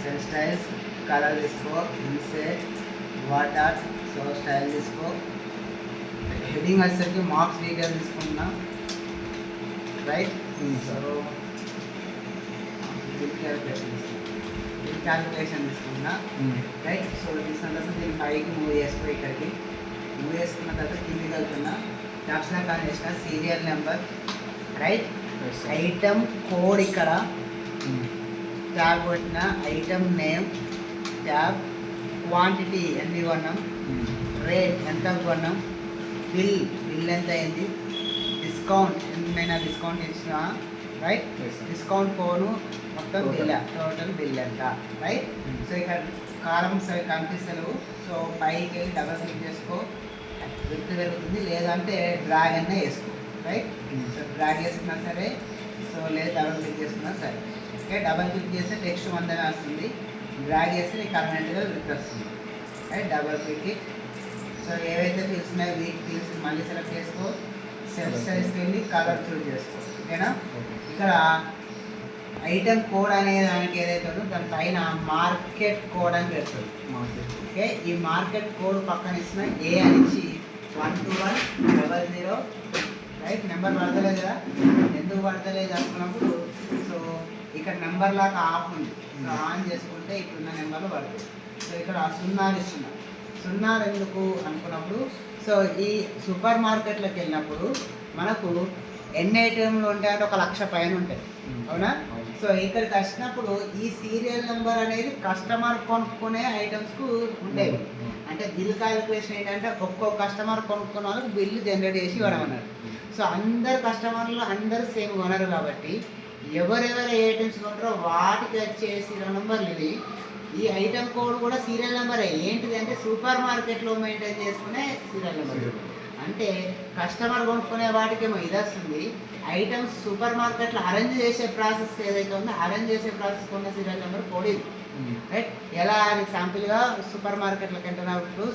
Cell styles colour తీసుకో, INCET water, so style తీసుకో. Heading వచ్చేసరికి మార్క్స్ డీటెయిల్ తీసుకుంటున్నా, రైట్. సో బిల్ క్యాలిక్యులేషన్ తీసుకున్నా, రైట్. సో తీసుకున్న తర్వాత దీన్ని పైకి మూవ్ చేసుకో, ఇక్కడికి మూవ్ చేసుకున్న తర్వాత కిందికి వెళ్తున్నా, క్యాప్షన్ కానీ చేసిన serial number, right. Item code ఇక్కడ ట్యాబ్ కొట్టిన, ఐటమ్ నేమ్ ట్యాబ్, క్వాంటిటీ ఎన్ని కొన్నాం, రేట్ ఎంత కొన్నాం, బిల్ ఎంత అయింది, డిస్కౌంట్ ఏమైనా డిస్కౌంట్ ఇచ్చినా, రైట్. డిస్కౌంట్ కోను మొత్తం బిల్, టోటల్ బిల్ ఎంత, రైట్. సో ఇక్కడ కాలమ్స్ అవి కనిపిస్తలేవు. సో పైకి వెళ్ళి డబల్ క్లిక్ చేసుకో, విత్ పెరుగుతుంది, లేదంటే డ్రాగ్ అనే వేసుకో, రైట్. సో డ్రాగ్ చేసుకున్నా సరే, సో లేదు డబల్ క్లిక్ చేసుకున్నా సరే. ఓకే, డబల్ క్లిక్ చేస్తే టెక్స్ట్ మందమే వస్తుంది, డ్రాగ్ చేస్తే నీకు పర్మనెంట్గా విత్ వస్తుంది, రైట్. Double click. సో ఏవైతే ఫీల్స్ ఉన్నాయో వీటి ఫీల్స్ మళ్ళీ సెలెక్ట్ చేసుకో, సెల్ సైజ్కి వెళ్ళి కలర్ చూస్ చేసుకో, ఓకేనా. ఇక్కడ ఐటమ్ కోడ్ అనే దానికి ఏదైతే ఉందో దాని పైన మార్కెట్ కోడ్ అని పెడుతుంది. ఓకే, ఈ మార్కెట్ కోడ్ పక్కన ఇచ్చిన ఏ అని ఇచ్చి 12100, రైట్. నెంబర్ పడతలేదు కదా, ఎందుకు పడతలేదు అనుకున్నప్పుడు సో ఇక్కడ నెంబర్ లాగా ఆఫ్ ఉంది, సో ఆన్ చేసుకుంటే ఇప్పుడున్న నెంబర్లు పడుతుంది. సో ఇక్కడ 0 ఇస్తున్నా, 0 ఎందుకు అనుకున్నప్పుడు, సో ఈ సూపర్ మార్కెట్లోకి వెళ్ళినప్పుడు మనకు ఎన్ని ఐటెంలు ఉంటాయంటే 1,00,000 పైన ఉంటాయి, అవునా. సో ఇక్కడికి వచ్చినప్పుడు ఈ సీరియల్ నెంబర్ అనేది కస్టమర్ కొనుక్కునే ఐటమ్స్కు ఉండేవి. అంటే బిల్ క్యాలిక్యులేషన్ ఏంటంటే ఒక్కొక్క కస్టమర్ కొనుక్కున్న వాళ్ళకి బిల్లు జనరేట్ చేసి ఇవ్వడం అన్నారు. సో అందరు కస్టమర్లు అందరూ సేమ్ కొనరు కాబట్టి ఎవరెవరు ఏ ఐటమ్స్ కొంటారో వాటికి వచ్చే సీరియల్ నెంబర్లు ఇవి. ఈ ఐటమ్ కోడ్ కూడా సీరియల్ నెంబరే. ఏంటిది అంటే సూపర్ మార్కెట్లో మెయింటైన్ చేసుకునే సీరియల్ నెంబర్. అంటే కస్టమర్ కొనుక్కునే వాటికేమో ఇది వస్తుంది, ఐటమ్స్ సూపర్ మార్కెట్లో అరేంజ్ చేసే ప్రాసెస్ ఏదైతే ఉందో అరేంజ్ చేసే ప్రాసెస్ ఉన్న సీరియల్ నెంబర్ కోడ్ ఇది, రైట్. ఎలా ఎగ్జాంపుల్గా సూపర్ మార్కెట్లోకి వెళ్తున్నప్పుడు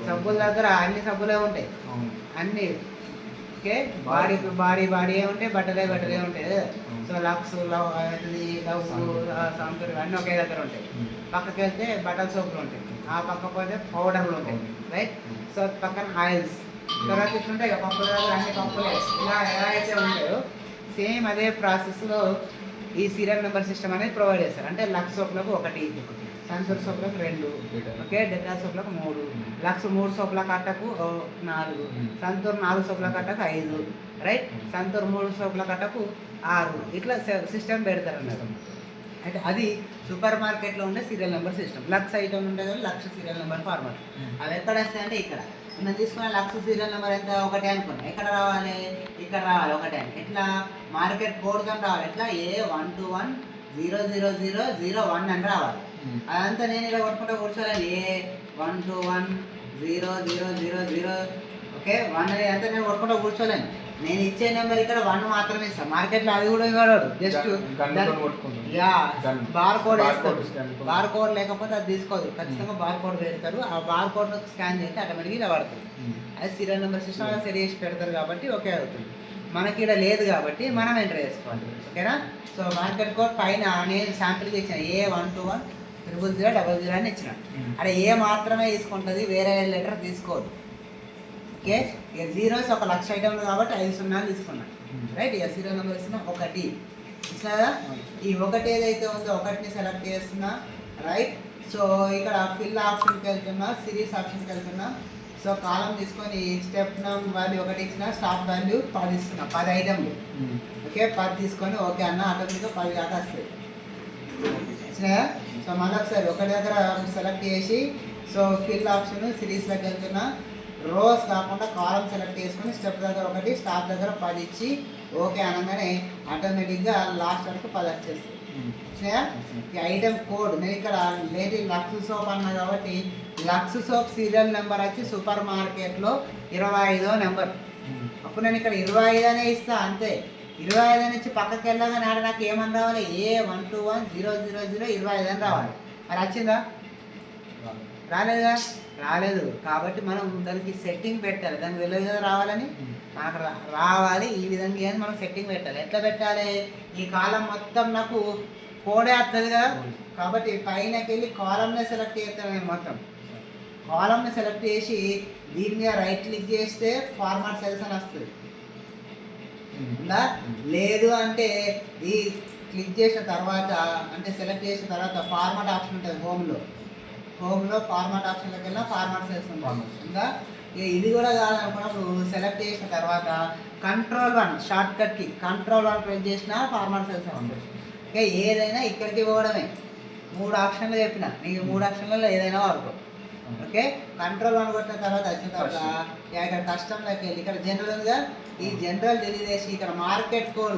సబ్బుల దగ్గర అన్ని సబ్బులే ఉంటాయి, అన్ని. ఓకే, బాడీ ఉంటాయి, బట్టలే ఉంటాయి. సో లక్స్ లవ్ సంపూర్ అన్నీ ఒకే దగ్గర ఉంటాయి. పక్కకి వెళ్తే బట్టల సోపులు ఉంటాయి, ఆ పక్క పోతే పౌడర్లు ఉంటాయి, రైట్. సో పక్కన ఆయిల్స్, తర్వాత ఇట్లుంటాయి ఇక పప్పుల దగ్గర అన్ని పప్పులే. ఇలా ఎలా అయితే ఉంటాయో సేమ్ అదే ప్రాసెస్లో ఈ సీరియల్ నెంబర్ సిస్టమ్ అనేది ప్రొవైడ్ చేస్తారు. అంటే లక్స్ సోపులకు 1, సంతూర్ సోపులకు 2, ఓకే, డెటాల్ సోపులకు 3, లక్స్ 3 సోపుల కట్టకు 4, సంతూర్ 4 సోపుల కట్టకు 5, రైట్. సంతూర్ 3 సోపుల కట్టకు 6, ఇట్లా సిస్టమ్ పెడతారు అన్నమాట. అయితే అది సూపర్ మార్కెట్లో ఉండే serial number system. Lux item ఉంటే కదా లక్ష సీరియల్ నెంబర్ ఫార్మాట్. అవి ఎక్కడ వస్తాయంటే ఇక్కడ మనం తీసుకున్న లక్స్ సీరియల్ నెంబర్ ఎంత 1 అనుకున్నాం, ఎక్కడ రావాలి, ఇక్కడ రావాలి 1 అని. ఎట్లా మార్కెట్ కోడ్ గా రావాలి, ఎట్లా A121000001 అని రావాలి. అదంతా నేను ఇలా కొట్టుకుంటూ కూర్చోలేదు, A1210000, ఓకే 1 అనేది అంతా నేను కొట్టుకుంటూ కూర్చోలేను. నేను ఇచ్చే నెంబర్ ఇక్కడ 1 మాత్రమే ఇస్తాను. మార్కెట్లో అది కూడా ఇవ్వడు, జస్ట్ బార్ కోడ్ వేస్తాడు. బార్ కోడ్ లేకపోతే అది తీసుకోదు, ఖచ్చితంగా బార్ కోడ్ పెడతారు. ఆ బార్ కోడ్ స్కాన్ చేస్తే ఆటోమేటిక్గా ఇలా పడుతుంది. అది సీరియల్ నెంబర్ సిస్టమ్ అలా సెట్ చేసి పెడతారు కాబట్టి ఓకే అవుతుంది. మనకి ఇక్కడ లేదు కాబట్టి మనం ఎంటర్ చేసుకోవాలి, ఓకేనా. సో మార్కెట్ కోడ్ పైన నేను శాంపిల్గా ఇచ్చిన A121000000 అని ఇచ్చిన. అక్కడ ఏ మాత్రమే తీసుకుంటుంది, వేరే లెటర్ తీసుకోదు. ఓకే, ఇక జీరోస్ 1,00,000 ఐటమ్లు కాబట్టి 5 0 తీసుకున్నాను, రైట్. ఇక సీరియల్ నెంబర్ ఇస్తున్నా 1 ఇచ్చినా కదా. ఈ 1 ఏదైతే ఉందో 1ని సెలెక్ట్ చేస్తున్నా, రైట్. సో ఇక్కడ ఫిల్ ఆప్షన్కి వెళ్తున్నా, సిరీస్ ఆప్షన్కి వెళ్తున్నా. సో కాలం తీసుకొని స్టెప్ వాల్యూ 1 ఇచ్చిన, స్టాప్ వాల్యూ 10 ఇస్తున్నా, 10 ఐటమ్లు, ఓకే 10 తీసుకొని ఓకే అన్న, ఆటోమేటిక్గా 10 దాకా వస్తాయి, వచ్చినాయా. సో మళ్ళీ ఒకసారి 1 దగ్గర సెలెక్ట్ చేసి సో ఫిల్ ఆప్షన్ సిరీస్లోకి వెళ్తున్నా, రోస్ కాకుండా కాలం సెలెక్ట్ చేసుకొని స్టెప్ దగ్గర 1, స్టాప్ దగ్గర 10 ఇచ్చి ఓకే అనగానే ఆటోమేటిక్గా లాస్ట్ వరకు 10 వచ్చేస్తుంది. ఈ ఐటమ్ కోడ్ నేను ఇక్కడ లేటి లక్స్ సోప్ అన్నా కాబట్టి లక్స్ సోప్ సీరియల్ నెంబర్ వచ్చి సూపర్ మార్కెట్లో 25వ నెంబర్. అప్పుడు నేను ఇక్కడ 25 అనే ఇస్తా, అంతే. 25 అని ఇచ్చి పక్కకి వెళ్ళగానే ఆడ నాకు ఏమని రావాలి, A121000025 అని రావాలి. మరి వచ్చిందా, రాలేదుగా, రాలేదు. కాబట్టి మనం దానికి సెట్టింగ్ పెట్టాలి, దానికి తెలియదు కదా రావాలని, నాకు రావాలి ఈ విధంగా అని మనం సెట్టింగ్ పెట్టాలి. ఎట్లా పెట్టాలి, ఈ కాలం మొత్తం నాకు కోడే వస్తుంది కదా. కాబట్టి పైనకి వెళ్ళి కాలంనే సెలెక్ట్ చేస్తాను నేను. మొత్తం కాలంని సెలెక్ట్ చేసి దీని మీద రైట్ క్లిక్ చేస్తే ఫార్మాట్ సెల్స్ అని వస్తుంది. ఉందా? లేదు అంటే ఈ క్లిక్ చేసిన తర్వాత అంటే సెలెక్ట్ చేసిన తర్వాత ఫార్మాట్ ఆప్షన్ ఉంటుంది హోమ్లో ఫార్మాట్ ఆప్షన్లోకి వెళ్ళినా ఫార్మాట్ సెల్స్ ఉంటుంది. ఇంకా ఇది కూడా కాదనుకున్నప్పుడు సెలెక్ట్ చేసిన తర్వాత Ctrl+1 షార్ట్ కట్కి Ctrl+1 ప్రెస్ చేసినా ఫార్మాట్ సెల్స్ వస్తుంది. ఇంకా ఏదైనా ఇక్కడికి పోవడమే. 3 ఆప్షన్లు చెప్పిన, నీకు 3 ఆప్షన్లలో ఏదైనా వాడుకో. ఓకే, Ctrl+1 కొట్టిన తర్వాత వచ్చిన తర్వాత ఇక్కడ కస్టమ్లోకి వెళ్ళి ఇక్కడ జనరల్ ఉందిగా, ఈ జనరల్ డిలీట్ చేసి ఇక్కడ మార్కెట్ కోడ్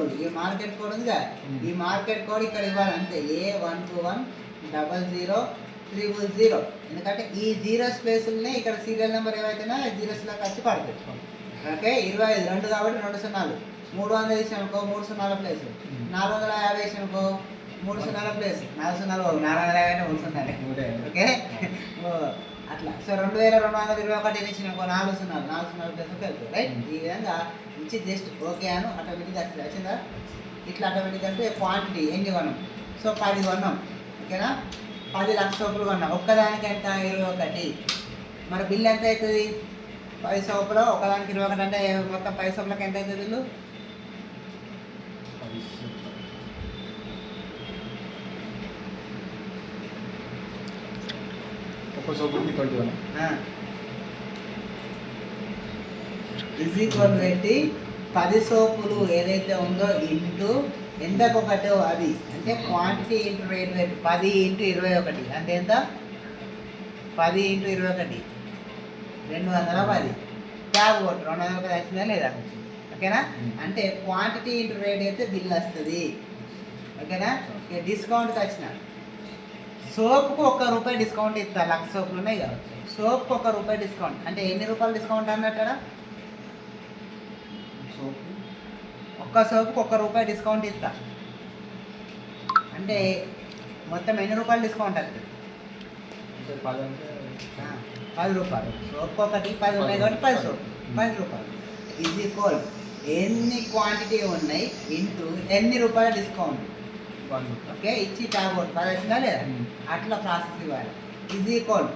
ఉందిగా, ఈ మార్కెట్ కోడ్ ఇక్కడ ఇవ్వాలి అంతే. A1210000. ఎందుకంటే ఈ 0 స్పేసులనే ఇక్కడ సీరియల్ నెంబర్ ఏవైతేనా జీరోస్లోకి వచ్చి పడుతుంది. ఓకే, 25 2 కాబట్టి 2 సున్నాలు, 300 ఇచ్చిననుకో 3 సున్నాల ప్లేస్, 450 ఇచ్చిననుకో 3 సున్నాల ప్లేస్, 4 సున్నాలు 450 3 సున్నాలు. ఓకే, అట్లా. సో 2221 ఇచ్చిననుకో 4 సున్నాలు ప్లేస్కి వెళ్తుంది. రైట్, ఈ విధంగా ఇచ్చి జస్ట్ ఓకే అని ఆటోమేటిక్గా వస్తుంది. వచ్చిందా? ఇట్లా ఆటోమేటిక్గా వస్తే క్వాంటిటీ ఎన్ని కొన్నాం? సో 10 కొన్నాం. ఓకేనా, 10 లక్ష సోపులు కొన్నాం. ఒక్కదానికి ఎంత? 21. మరి బిల్ ఎంత అవుతుంది? 10 సోపులో ఒకదానికి 21 అంటే మొత్తం 10 సోపులకు ఎంత అవుతుంది బిల్లు? ఒక సోపుకి 21 ఈజ్ ఈక్వల్ పెట్టి 10 సోపులు ఏదైతే ఉందో ఇంటూ ఎంతకొకటో అది, అంటే క్వాంటిటీ ఇంటూ రేట్ పెట్టి 10 × 21 అంటే ఎంత? 10 × 21 210. ట్యాబ్ కొట్టు 210 వచ్చిందా లేదా? ఓకేనా, అంటే క్వాంటిటీ ఇంటూ రేట్ అయితే బిల్ వస్తుంది. ఓకేనా, ఇక డిస్కౌంట్కి వచ్చిన సోప్కు ₹1 డిస్కౌంట్ ఇస్తా. 1,00,000 సోపులు ఉన్నాయి కదా, సోప్కు ₹1 డిస్కౌంట్ అంటే ఎన్ని రూపాయలు డిస్కౌంట్ అన్నట్టు? ఒక్క సోపుకు ₹1 డిస్కౌంట్ ఇస్తా అంటే మొత్తం ఎన్ని రూపాయలు డిస్కౌంట్ వస్తుంది? 10 రూపాయలు. సోప్ ఒకటి 10 ఉన్నాయి కాబట్టి 10 సోప్ 10 రూపాయలు. ఈజ్ ఈక్వల్ ఎన్ని క్వాంటిటీ ఉన్నాయి ఇంటూ ఎన్ని రూపాయల డిస్కౌంట్. ఓకే, ఇచ్చి ట్యాబ్ 10 వచ్చిందా లేదా? అట్లా ప్రాసెస్ ఇవ్వాలి. ఈజ్ ఈక్వల్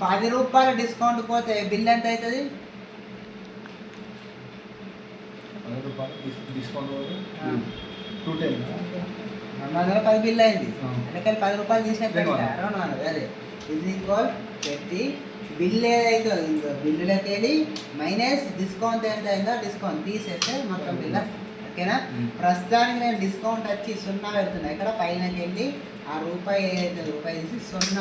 10 రూపాయల డిస్కౌంట్ పోతే బిల్ ఎంత అవుతుంది? డిస్కౌంట్ 210 బిల్ అయింది. అందుకని 10 రూపాయలు తీసినట్టు 200. అదే ఈజ్ ఈక్వల్ పెట్టి బిల్ ఏదైతే బిల్లులోకి వెళ్ళి మైనస్ డిస్కౌంట్ ఎంత అయిందో డిస్కౌంట్ తీసేస్తే మొత్తం బిల్. ఓకేనా, ప్రస్తుతానికి నేను డిస్కౌంట్ వచ్చి 0 పెడుతున్నా. ఇక్కడ పైనకి వెళ్ళి ఆ రూపాయి ఏదైతే రూపాయి తీసి 0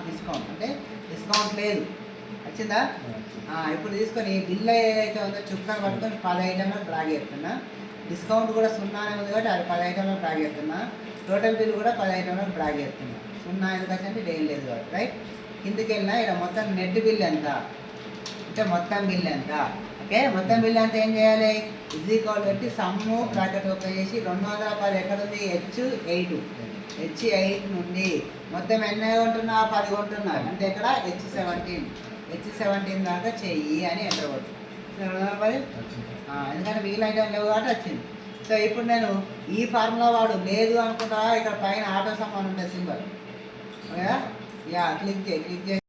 డిస్కౌంట్ అంటే డిస్కౌంట్ లేదు. వచ్చిందా? ఇప్పుడు తీసుకొని బిల్ ఏదైతే ఉందో చుక్కలు పట్టుకొని 10 ఐటెంలో డ్రాగ్ చేస్తున్నా. డిస్కౌంట్ కూడా 0 ఉంది కాబట్టి అది 10 ఐటెంలో డ్రాగ్ చేస్తున్నా. టోటల్ బిల్ కూడా 10 ఐటెంలో డ్రాగ్ చేస్తున్నా. 0 ఎందుకంటే అంటే ఏం లేదు కాబట్టి. రైట్, కిందకి వెళ్ళినా ఇక్కడ మొత్తం నెట్ బిల్ ఎంత అంటే మొత్తం బిల్ ఎంత. ఓకే, మొత్తం బిల్ ఎంత ఏం చేయాలి? ఈజ్ ఈక్వల్ పెట్టి సమ్ము బ్రాకెట్ ఓపెన్ చేసి 210 ఎక్కడుంది? H8 నుండి మొత్తం ఎన్ని కొంటున్నా? 10 కొంటున్నారు అంటే ఇక్కడ H17 దాకా చెయ్యి అని ఎంటర్ కొట్టు. 210 ఎందుకంటే మిగిలిన ఐటమ్ లేవు కాబట్టి వచ్చింది. సో ఇప్పుడు నేను ఈ ఫార్ములా వాడు లేదు అనుకుంటా. ఇక్కడ పైన ఆటో సమ్ అని ఉంటుంది సింబల్. ఓకే, క్లిక్ చేయి.